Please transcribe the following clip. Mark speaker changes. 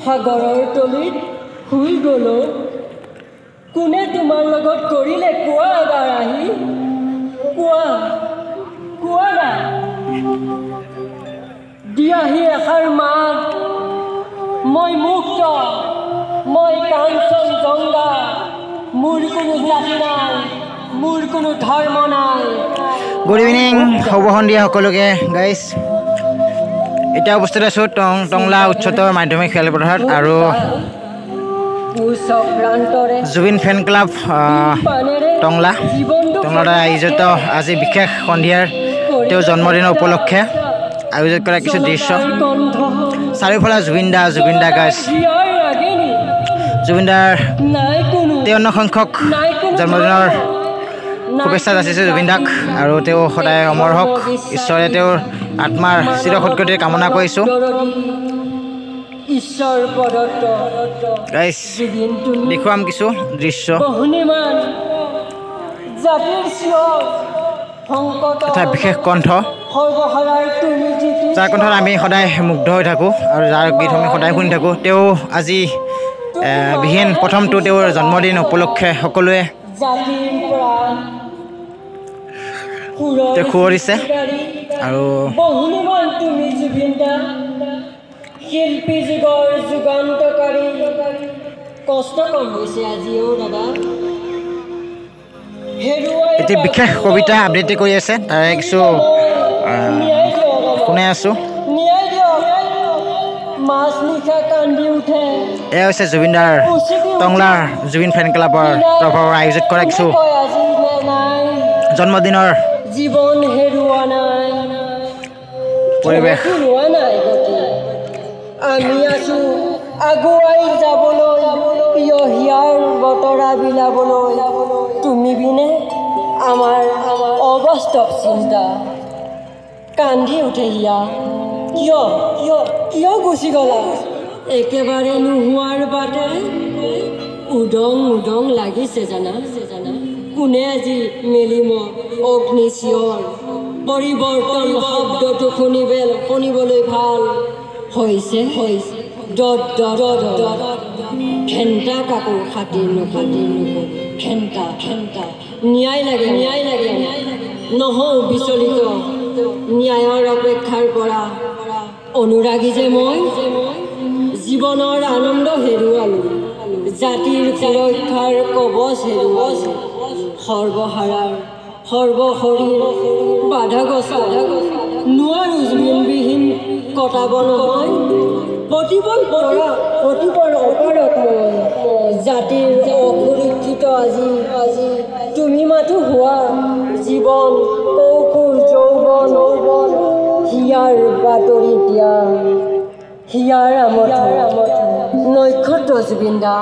Speaker 1: সাগৰৰ তলিত শুই গ'লো কোনে তোমাৰ লগত কৰিলে কোৱা এবাৰ আহি কোৱা না দিয়াহি এষাৰ মাত মই মুক্ত মই কাঞ্চন জংগা মোৰ কোনো জাতি নাই মোৰ কোনো ধৰ্ম নাই
Speaker 2: গুড ইভিনিং শুভ সন্ধিয়া সকলোকে গাইজ এতিয়া উপস্থিত আছোঁ টংলা উচ্চতৰ মাধ্যমিক খেলপথাৰত আৰু জুবিন ফেন ক্লাব টংলাৰ আয়োজিত আজি বিশেষ সন্ধিয়াৰ তেওঁৰ জন্মদিনৰ উপলক্ষে আয়োজিত কৰা কিছু দৃশ্য চাৰিওফালে জুবিন দা গাইজ জুবিন দাৰ 53 সংখ্যক জন্মদিনৰ শুভেচ্ছা যাচিছোঁ জুবিন দাক আৰু তেওঁ সদায় অমৰ হওক ঈশ্বৰে তেওঁৰ আত্মাৰ চিৰ সদ্গতিৰ কামনা কৰিছোঁ গাইজ দেখুৱাম কিছু দৃশ্য এটা বিশেষ কণ্ঠ যাৰ কণ্ঠত আমি সদায় মুগ্ধ হৈ থাকোঁ আৰু যাৰ গীত আমি সদায় শুনি থাকোঁ তেওঁ আজি বিহীন প্ৰথমটো তেওঁৰ জন্মদিন উপলক্ষে সকলোৱে সুঁৱৰিছে আৰু
Speaker 1: শিল্পী যুগৰ যুগান্তকাৰী কষ্ট কম হৈছে আজিও দাদা
Speaker 2: এটি বিশেষ কবিতা আবৃত্তি কৰি আছে তাৰে কিছু শুনাই আছোঁ এয়া হৈছে জুবিন দাৰ টংলাৰ জুবিন ফেন ক্লাবৰ তৰফৰ আয়োজিত কৰা কিছু জন্মদিনৰ
Speaker 1: জীৱন হেৰুৱা নাই
Speaker 2: পৰিৱেশ
Speaker 1: আমি আছো আগুৱাই যাবলৈ প্ৰিয় হিয়াৰ বতৰা বিলাবলৈ তুমি বিনে আমাৰ অবাস্তৱ চিন্তা কান্দি উঠে হিয়া কিয় গুচি গলা একেবাৰে নোহোৱাৰ বাটে উদং লাগিছে জানা কোনে আজি মেলিম অগ্নি চিঞৰ পৰিৱৰ্তন শব্দটো শুনিবলৈ ভাল হৈছে ঘেণ্টা কাপোৰ খাতিৰ ঘেণ্টা ন্যায় লাগে নহওঁ বিচলিত ন্যায়ৰ অপেক্ষাৰ পৰা অনুৰাগী যে মই জীৱনৰ আনন্দ হেৰুৱালোঁ জাতিৰ সুৰক্ষাৰ কবচ হেৰুৱালোঁ সৰ্বশৰীৰ বাধাগ্ৰস্ত নোৱাৰো জুবিনবিহীন কটাব নহয় প্ৰতিপল অপাৰত মই জাতিৰ অসুৰক্ষিত আজি তুমি মাথো হোৱা জীৱন কৌকুৰ যৌৱন হিয়াৰ বাতৰি দিয়া হিয়াৰ আমঠ নক্ষত্ৰ জুবিন দা